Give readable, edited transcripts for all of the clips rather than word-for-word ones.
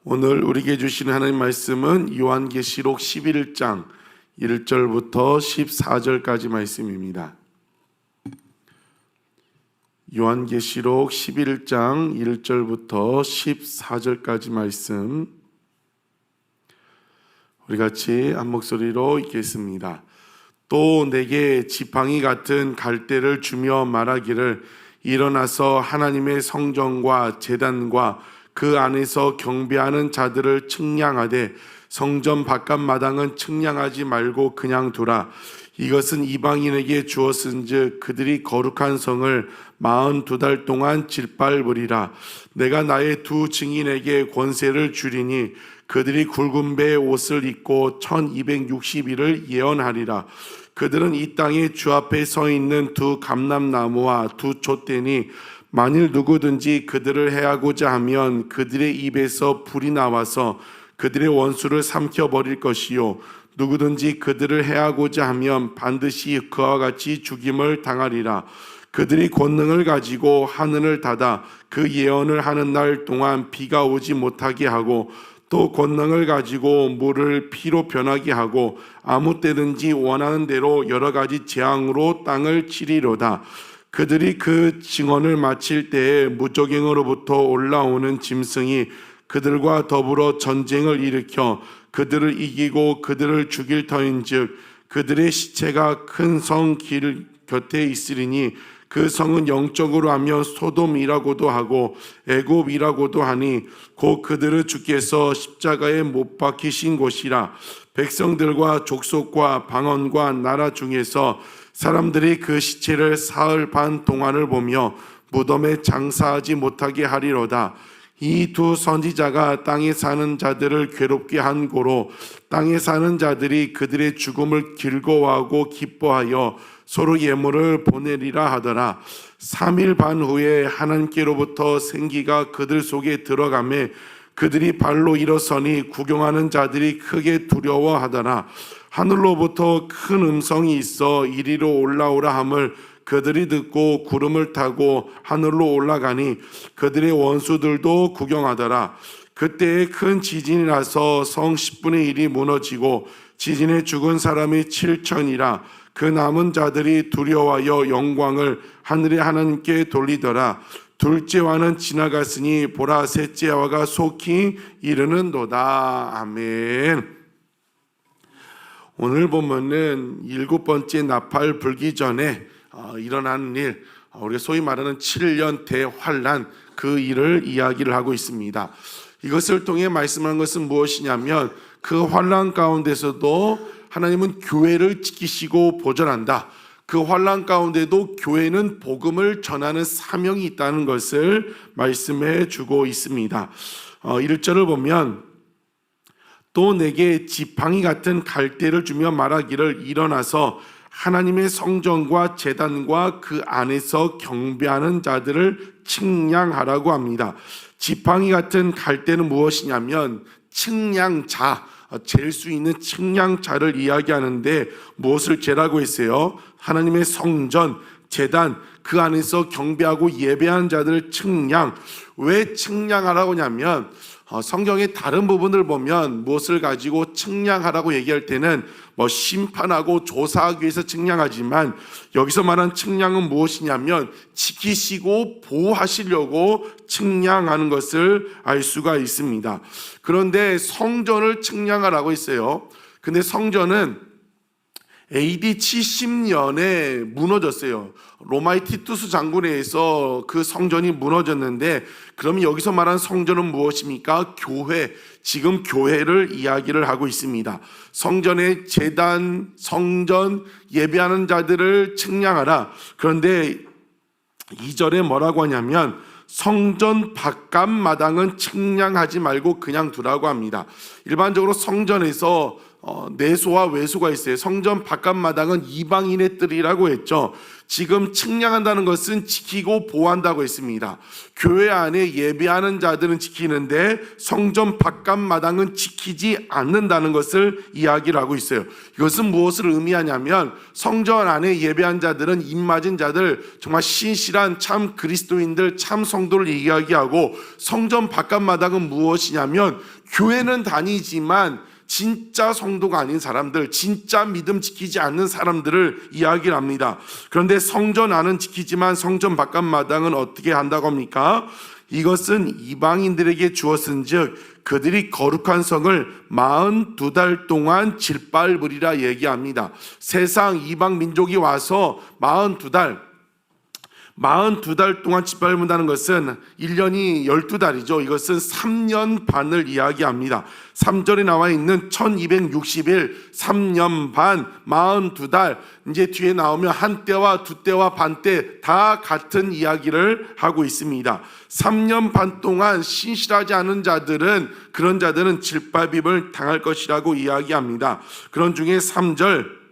오늘 우리에게 주시는 하나님 말씀은 요한계시록 11장 1절부터 14절까지 말씀입니다. 요한계시록 11장 1절부터 14절까지 말씀, 우리 같이 한 목소리로 읽겠습니다. 또 내게 지팡이 같은 갈대를 주며 말하기를, 일어나서 하나님의 성전과 제단과 그 안에서 경배하는 자들을 측량하되 성전 바깥 마당은 측량하지 말고 그냥 두라. 이것은 이방인에게 주었은즉 그들이 거룩한 성을 42달 동안 짓밟으리라. 내가 나의 두 증인에게 권세를 주리니 그들이 굵은 배의 옷을 입고 1260일을 예언하리라. 그들은 이 땅에 주 앞에 서 있는 두 감람나무와 두 촛대니 만일 누구든지 그들을 해하고자 하면 그들의 입에서 불이 나와서 그들의 원수를 삼켜버릴 것이요, 누구든지 그들을 해하고자 하면 반드시 그와 같이 죽임을 당하리라. 그들이 권능을 가지고 하늘을 닫아 그 예언을 하는 날 동안 비가 오지 못하게 하고, 또 권능을 가지고 물을 피로 변하게 하고 아무 때든지 원하는 대로 여러 가지 재앙으로 땅을 치리로다. 그들이 그 증언을 마칠 때에 무적행으로부터 올라오는 짐승이 그들과 더불어 전쟁을 일으켜 그들을 이기고 그들을 죽일 터인즉 그들의 시체가 큰 성 길 곁에 있으리니 그 성은 영적으로 하면 소돔이라고도 하고 애굽이라고도 하니 곧 그들의 주께서 십자가에 못 박히신 곳이라. 백성들과 족속과 방언과 나라 중에서 사람들이 그 시체를 사흘 반 동안을 보며 무덤에 장사하지 못하게 하리로다. 이 두 선지자가 땅에 사는 자들을 괴롭게 한 고로 땅에 사는 자들이 그들의 죽음을 즐거워하고 기뻐하여 서로 예물을 보내리라 하더라. 3일 반 후에 하나님께로부터 생기가 그들 속에 들어가매 그들이 발로 일어서니 구경하는 자들이 크게 두려워하더라. 하늘로부터 큰 음성이 있어 이리로 올라오라 함을 그들이 듣고 구름을 타고 하늘로 올라가니 그들의 원수들도 구경하더라. 그때에 큰 지진이 나서 성 10분의 1이 무너지고 지진에 죽은 사람이 7천이라. 그 남은 자들이 두려워하여 영광을 하늘의 하나님께 돌리더라. 둘째와는 지나갔으니 보라, 셋째와가 속히 이르는도다. 아멘. 오늘 보면은 7번째 나팔 불기 전에 일어나는 일, 우리가 소위 말하는 7년 대환란, 그 일을 이야기를 하고 있습니다. 이것을 통해 말씀하는 것은 무엇이냐면 그 환란 가운데서도 하나님은 교회를 지키시고 보존한다. 그 환란 가운데도 교회는 복음을 전하는 사명이 있다는 것을 말씀해 주고 있습니다. 1절을 보면 또 내게 지팡이 같은 갈대를 주며 말하기를, 일어나서 하나님의 성전과 제단과 그 안에서 경배하는 자들을 측량하라고 합니다. 지팡이 같은 갈대는 무엇이냐면 측량자, 잴 수 있는 측량자를 이야기하는데 무엇을 재라고 했어요? 하나님의 성전, 제단, 그 안에서 경배하고 예배하는 자들을 측량. 왜 측량하라고 하냐면 성경의 다른 부분을 보면 무엇을 가지고 측량하라고 얘기할 때는 심판하고 조사하기 위해서 측량하지만 여기서 말하는 측량은 무엇이냐면 지키시고 보호하시려고 측량하는 것을 알 수가 있습니다. 그런데 성전을 측량하라고 했어요. 근데 성전은 AD 70년에 무너졌어요. 로마의 티투스 장군에 의해서 그 성전이 무너졌는데, 그러면 여기서 말하는 성전은 무엇입니까? 교회, 지금 교회를 이야기를 하고 있습니다. 성전의 제단, 성전, 예배하는 자들을 측량하라. 그런데 2절에 뭐라고 하냐면 성전 바깥 마당은 측량하지 말고 그냥 두라고 합니다. 일반적으로 성전에서 내소와 외소가 있어요. 성전 바깥마당은 이방인의 뜰이라고 했죠. 지금 측량한다는 것은 지키고 보호한다고 했습니다. 교회 안에 예배하는 자들은 지키는데 성전 바깥마당은 지키지 않는다는 것을 이야기를 하고 있어요. 이것은 무엇을 의미하냐면 성전 안에 예배한 자들은 입맞은 자들, 정말 신실한 참 그리스도인들, 참 성도를 이야기하고, 성전 바깥마당은 무엇이냐면 교회는 다니지만 진짜 성도가 아닌 사람들, 진짜 믿음 지키지 않는 사람들을 이야기를 합니다. 그런데 성전 안은 지키지만 성전 바깥마당은 어떻게 한다고 합니까? 이것은 이방인들에게 주었은즉 그들이 거룩한 성을 42달 동안 짓밟으리라 얘기합니다. 세상 이방 민족이 와서 42달 동안 짓밟는다는 것은 1년이 12달이죠. 이것은 3년 반을 이야기합니다. 3절에 나와 있는 1260일, 3년 반, 42달, 이제 뒤에 나오면 한때와 두때와 반때 다 같은 이야기를 하고 있습니다. 3년 반 동안 신실하지 않은 자들은, 그런 자들은 짓밟음을 당할 것이라고 이야기합니다. 그런 중에 3절,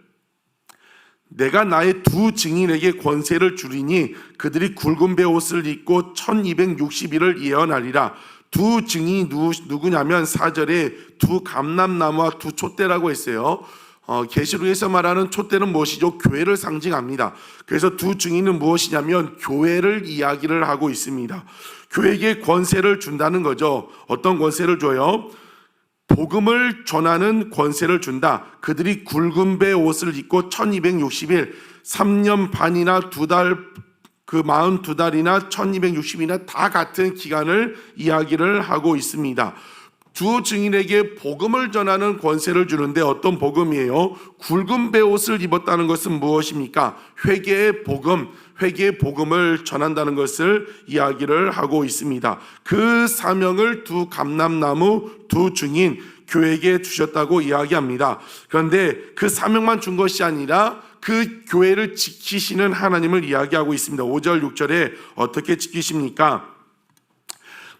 내가 나의 두 증인에게 권세를 주리니 그들이 굵은 베옷을 입고 1260일을 예언하리라. 두 증인이 누구냐면 4절에 두 감람나무와 두 촛대라고 했어요. 계시록에서 말하는 촛대는 무엇이죠? 교회를 상징합니다. 그래서 두 증인은 무엇이냐면 교회를 이야기를 하고 있습니다. 교회에게 권세를 준다는 거죠. 어떤 권세를 줘요? 복음을 전하는 권세를 준다. 그들이 굵은 배 옷을 입고 1260일, 3년 반이나 2달, 그 42달이나 1260일이나 다 같은 기간을 이야기를 하고 있습니다. 두 증인에게 복음을 전하는 권세를 주는데 어떤 복음이에요? 굵은 베옷을 입었다는 것은 무엇입니까? 회개의 복음, 회개의 복음을 전한다는 것을 이야기를 하고 있습니다. 그 사명을 두 감람나무, 두 증인, 교회에게 주셨다고 이야기합니다. 그런데 그 사명만 준 것이 아니라 그 교회를 지키시는 하나님을 이야기하고 있습니다. 5절, 6절에 어떻게 지키십니까?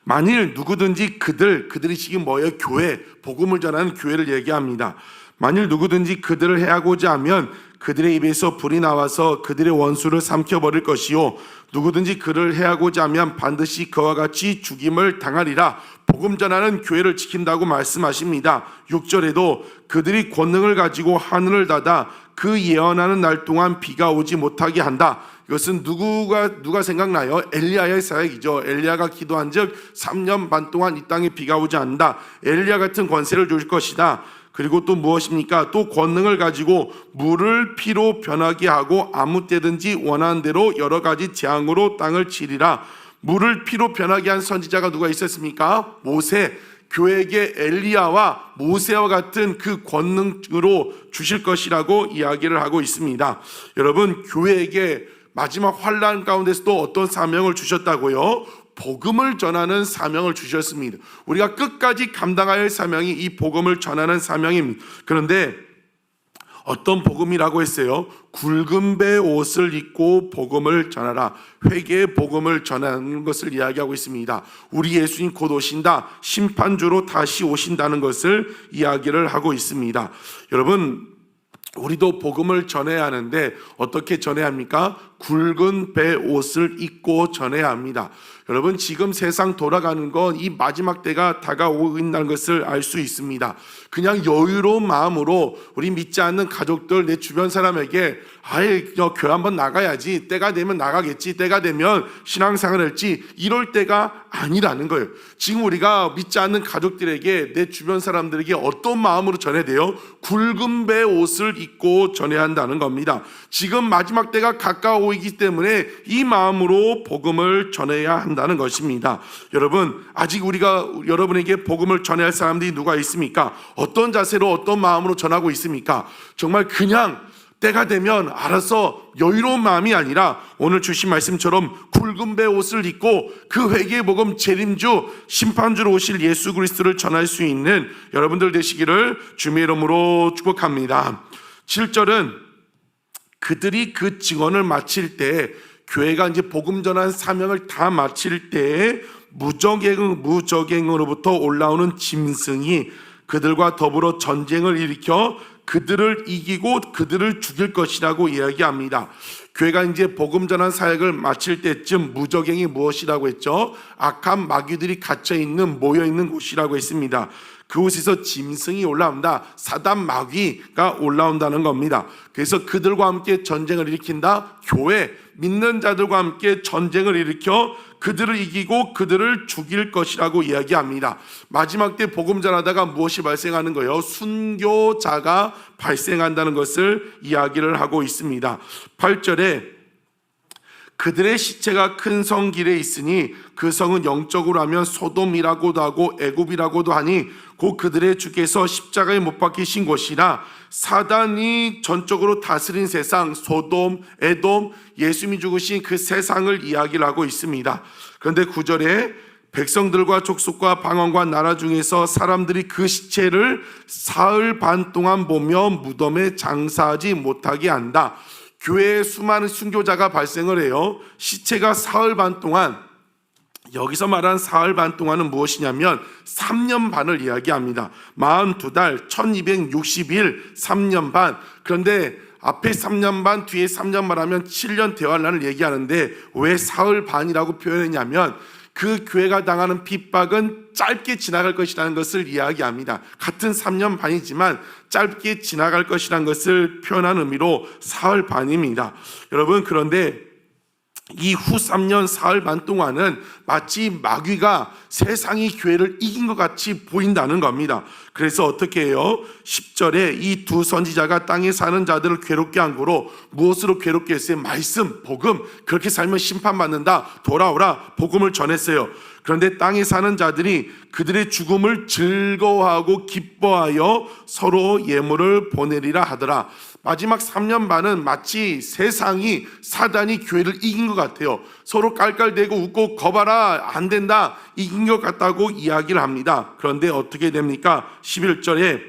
만일 누구든지 그들이 지금 뭐예요? 교회, 복음을 전하는 교회를 얘기합니다. 만일 누구든지 그들을 해하고자 하면 그들의 입에서 불이 나와서 그들의 원수를 삼켜버릴 것이요, 누구든지 그를 해하고자 하면 반드시 그와 같이 죽임을 당하리라. 복음 전하는 교회를 지킨다고 말씀하십니다. 6절에도 그들이 권능을 가지고 하늘을 닫아 그 예언하는 날 동안 비가 오지 못하게 한다. 이것은 누가 생각나요? 엘리야의 사역이죠. 엘리야가 기도한즉 3년 반 동안 이 땅에 비가 오지 않는다. 엘리야 같은 권세를 줄 것이다. 그리고 또 무엇입니까? 또 권능을 가지고 물을 피로 변하게 하고 아무 때든지 원하는 대로 여러 가지 재앙으로 땅을 치리라. 물을 피로 변하게 한 선지자가 누가 있었습니까? 모세. 교회에게 엘리야와 모세와 같은 그 권능으로 주실 것이라고 이야기를 하고 있습니다. 여러분, 교회에게 마지막 환난 가운데서도 어떤 사명을 주셨다고요? 복음을 전하는 사명을 주셨습니다. 우리가 끝까지 감당해야 할 사명이 이 복음을 전하는 사명입니다. 그런데 어떤 복음이라고 했어요? 굵은 배 옷을 입고 복음을 전하라. 회개의 복음을 전하는 것을 이야기하고 있습니다. 우리 예수님 곧 오신다. 심판주로 다시 오신다는 것을 이야기를 하고 있습니다. 여러분, 우리도 복음을 전해야 하는데 어떻게 전해야 합니까? 굵은 배 옷을 입고 전해야 합니다. 여러분, 지금 세상 돌아가는 건 이 마지막 때가 다가오고 있다는 것을 알 수 있습니다. 그냥 여유로운 마음으로 우리 믿지 않는 가족들, 내 주변 사람에게 교회 한번 나가야지, 때가 되면 나가겠지, 때가 되면 신앙생활을 할지, 이럴 때가 아니라는 거예요. 지금 우리가 믿지 않는 가족들에게, 내 주변 사람들에게 어떤 마음으로 전해야 돼요? 굵은 배 옷을 입고 전해야 한다는 겁니다. 지금 마지막 때가 가까워오기 때문에 이 마음으로 복음을 전해야 한다는 것입니다. 여러분, 아직 우리가 여러분에게 복음을 전해야 할 사람들이 누가 있습니까? 어떤 자세로, 어떤 마음으로 전하고 있습니까? 정말 그냥 때가 되면 알아서 여유로운 마음이 아니라 오늘 주신 말씀처럼 굵은 배 옷을 입고 그 회개의 복음, 재림주, 심판주로 오실 예수 그리스도를 전할 수 있는 여러분들 되시기를 주님의 이름으로 축복합니다. 7절은 그들이 그 증언을 마칠 때, 교회가 이제 복음 전한 사명을 다 마칠 때에 무적행으로부터 올라오는 짐승이 그들과 더불어 전쟁을 일으켜 그들을 이기고 그들을 죽일 것이라고 이야기합니다. 교회가 이제 복음 전한 사역을 마칠 때쯤 무저갱이 무엇이라고 했죠? 악한 마귀들이 갇혀 있는 모여 있는 곳이라고 했습니다. 그곳에서 짐승이 올라온다. 사단 마귀가 올라온다는 겁니다. 그래서 그들과 함께 전쟁을 일으킨다. 교회 믿는 자들과 함께 전쟁을 일으켜 그들을 이기고 그들을 죽일 것이라고 이야기합니다. 마지막 때 복음 전하다가 무엇이 발생하는 거예요? 순교자가 발생한다는 것을 이야기를 하고 있습니다. 8절에 그들의 시체가 큰 성 길에 있으니 그 성은 영적으로 하면 소돔이라고도 하고 애굽이라고도 하니 곧 그들의 주께서 십자가에 못 박히신 곳이라. 사단이 전적으로 다스린 세상, 소돔, 에돔, 예수님이 죽으신 그 세상을 이야기를 하고 있습니다. 그런데 9절에 백성들과 족속과 방언과 나라 중에서 사람들이 그 시체를 사흘 반 동안 보며 무덤에 장사하지 못하게 한다. 교회에 수많은 순교자가 발생을 해요. 시체가 사흘 반 동안, 여기서 말한 사흘 반 동안은 무엇이냐면 3년 반을 이야기합니다. 42달 1260일 3년 반. 그런데 앞에 3년 반 뒤에 3년 반 하면 7년 대환란을 얘기하는데 왜 사흘 반이라고 표현했냐면 그 교회가 당하는 핍박은 짧게 지나갈 것이라는 것을 이야기합니다. 같은 3년 반이지만 짧게 지나갈 것이라는 것을 표현한 의미로 사흘 반입니다. 여러분, 그런데 이후 3년 사흘 반 동안은 마치 마귀가 세상이 교회를 이긴 것 같이 보인다는 겁니다. 그래서 어떻게 해요? 10절에 이 두 선지자가 땅에 사는 자들을 괴롭게 한 거로 무엇으로 괴롭게 했어요? 말씀, 복음, 그렇게 살면 심판받는다, 돌아오라, 복음을 전했어요. 그런데 땅에 사는 자들이 그들의 죽음을 즐거워하고 기뻐하여 서로 예물을 보내리라 하더라. 마지막 3년 반은 마치 세상이, 사단이 교회를 이긴 것 같아요. 서로 깔깔대고 웃고 거봐라, 안 된다, 이긴 것 같다고 이야기를 합니다. 그런데 어떻게 됩니까? 11절에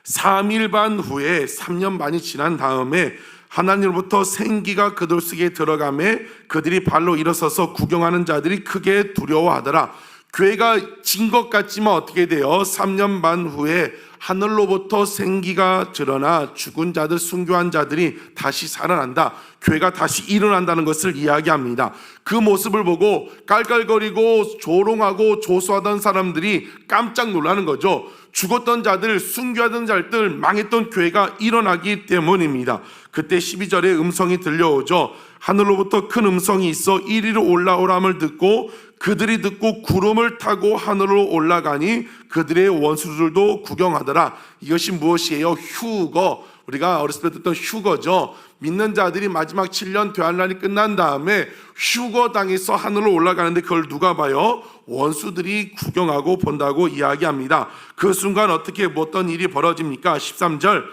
3일 반 후에 3년 반이 지난 다음에 하나님으로부터 생기가 그들 속에 들어가매 그들이 발로 일어서서 구경하는 자들이 크게 두려워하더라. 교회가 진 것 같지만 어떻게 돼요? 3년 반 후에 하늘로부터 생기가 드러나 죽은 자들, 순교한 자들이 다시 살아난다. 교회가 다시 일어난다는 것을 이야기합니다. 그 모습을 보고 깔깔거리고 조롱하고 조소하던 사람들이 깜짝 놀라는 거죠. 죽었던 자들, 순교하던 자들, 망했던 교회가 일어나기 때문입니다. 그때 12절에 음성이 들려오죠. 하늘로부터 큰 음성이 있어 이리로 올라오람을 듣고 그들이 듣고 구름을 타고 하늘로 올라가니 그들의 원수들도 구경하더라. 이것이 무엇이에요? 휴거. 우리가 어렸을 때 듣던 휴거죠. 믿는 자들이 마지막 7년 대환란이 끝난 다음에 휴거 당해서 하늘로 올라가는데 그걸 누가 봐요? 원수들이 구경하고 본다고 이야기합니다. 그 순간 어떻게 어떤 일이 벌어집니까? 13절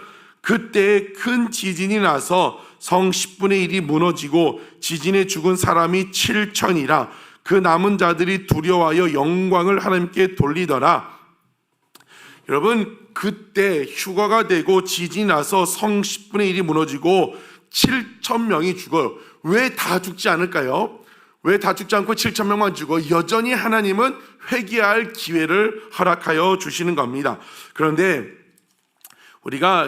그때 큰 지진이 나서 성 10분의 1이 무너지고 지진에 죽은 사람이 7천이라. 그 남은 자들이 두려워하여 영광을 하나님께 돌리더라. 여러분, 그때 휴가가 되고 지진이 나서 성 10분의 1이 무너지고 7천 명이 죽어요. 왜 다 죽지 않을까요? 왜 다 죽지 않고 7천 명만 죽어? 여전히 하나님은 회개할 기회를 허락하여 주시는 겁니다. 그런데 우리가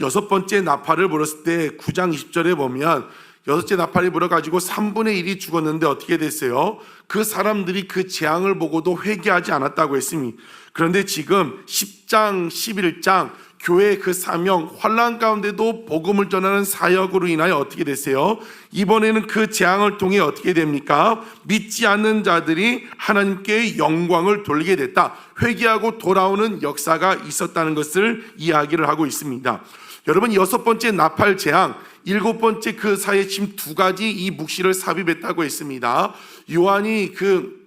6번째 나팔을 불었을 때 9장 20절에 보면 6째 나팔이 불어가지고 3분의 1이 죽었는데 어떻게 됐어요? 그 사람들이 그 재앙을 보고도 회개하지 않았다고 했습니다. 그런데 지금 10장, 11장 교회의 그 사명, 환난 가운데도 복음을 전하는 사역으로 인하여 어떻게 됐어요? 이번에는 그 재앙을 통해 어떻게 됩니까? 믿지 않는 자들이 하나님께 영광을 돌리게 됐다. 회개하고 돌아오는 역사가 있었다는 것을 이야기를 하고 있습니다. 여러분, 6번째 나팔 재앙, 7번째 그 사이에 지금 2가지 이 묵시를 삽입했다고 했습니다. 요한이 그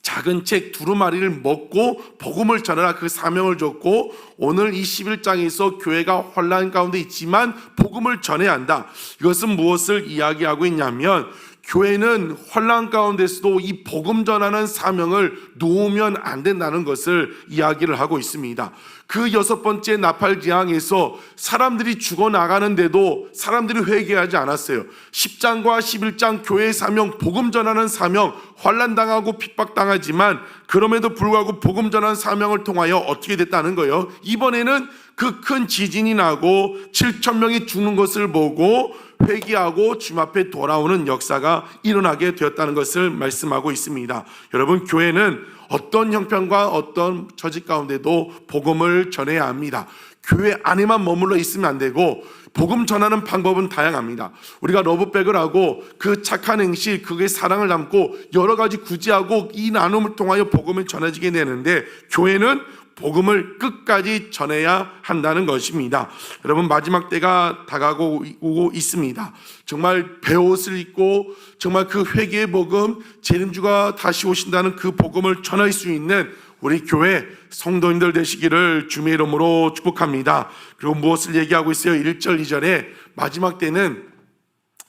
작은 책 두루마리를 먹고 복음을 전하라 그 사명을 줬고, 오늘 이 11장에서 교회가 환난 가운데 있지만 복음을 전해야 한다. 이것은 무엇을 이야기하고 있냐면 교회는 환난 가운데서도 이 복음 전하는 사명을 놓으면 안 된다는 것을 이야기를 하고 있습니다. 그 6번째 나팔지향에서 사람들이 죽어나가는데도 사람들이 회개하지 않았어요. 10장과 11장 교회의 사명, 복음 전하는 사명, 환난당하고 핍박당하지만 그럼에도 불구하고 복음 전하는 사명을 통하여 어떻게 됐다는 거예요? 이번에는 그 큰 지진이 나고 7천 명이 죽는 것을 보고 회개하고 주님 앞에 돌아오는 역사가 일어나게 되었다는 것을 말씀하고 있습니다. 여러분, 교회는 어떤 형편과 어떤 처지 가운데도 복음을 전해야 합니다. 교회 안에만 머물러 있으면 안 되고 복음 전하는 방법은 다양합니다. 우리가 러브백을 하고 그 착한 행실, 그게 사랑을 담고 여러 가지 구제하고 이 나눔을 통하여 복음을 전해지게 되는데, 교회는 복음을 끝까지 전해야 한다는 것입니다. 여러분, 마지막 때가 다가오고 있습니다. 정말 베옷을 입고 정말 그 회개의 복음, 재림주가 다시 오신다는 그 복음을 전할 수 있는 우리 교회 성도님들 되시기를 주님의 이름으로 축복합니다. 그리고 무엇을 얘기하고 있어요? 1절 2절에 마지막 때는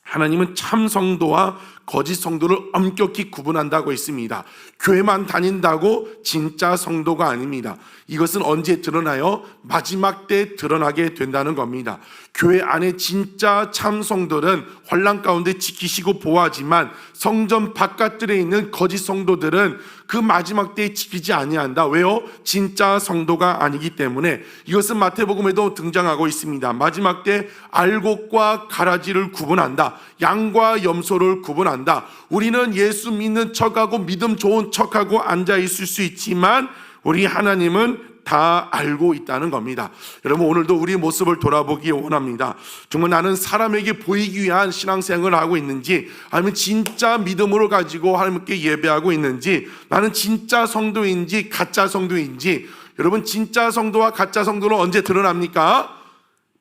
하나님은 참 성도와 거짓 성도를 엄격히 구분한다고 했습니다. 교회만 다닌다고 진짜 성도가 아닙니다. 이것은 언제 드러나요? 마지막 때 드러나게 된다는 겁니다. 교회 안에 진짜 참 성도들은 환난 가운데 지키시고 보호하지만 성전 바깥들에 있는 거짓 성도들은 그 마지막 때에 지키지 아니한다. 왜요? 진짜 성도가 아니기 때문에. 이것은 마태복음에도 등장하고 있습니다. 마지막 때 알곡과 가라지를 구분한다. 양과 염소를 구분한다. 우리는 예수 믿는 척하고 믿음 좋은 척하고 앉아 있을 수 있지만 우리 하나님은 다 알고 있다는 겁니다. 여러분, 오늘도 우리의 모습을 돌아보기 원합니다. 정말 나는 사람에게 보이기 위한 신앙생활을 하고 있는지, 아니면 진짜 믿음으로 가지고 하나님께 예배하고 있는지, 나는 진짜 성도인지 가짜 성도인지. 여러분, 진짜 성도와 가짜 성도는 언제 드러납니까?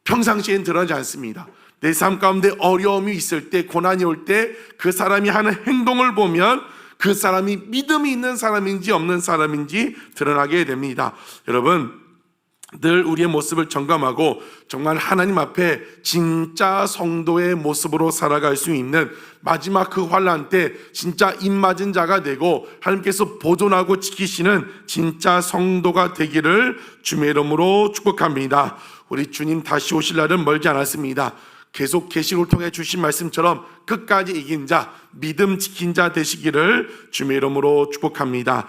평상시엔 드러나지 않습니다. 내 삶 가운데 어려움이 있을 때, 고난이 올 때 그 사람이 하는 행동을 보면 그 사람이 믿음이 있는 사람인지 없는 사람인지 드러나게 됩니다. 여러분, 늘 우리의 모습을 점검하고 정말 하나님 앞에 진짜 성도의 모습으로 살아갈 수 있는 마지막 그 환난 때 진짜 입맞은 자가 되고 하나님께서 보존하고 지키시는 진짜 성도가 되기를 주님의 이름으로 축복합니다. 우리 주님 다시 오실 날은 멀지 않았습니다. 계속 계시록을 통해 주신 말씀처럼 끝까지 이긴 자, 믿음 지킨 자 되시기를 주님의 이름으로 축복합니다.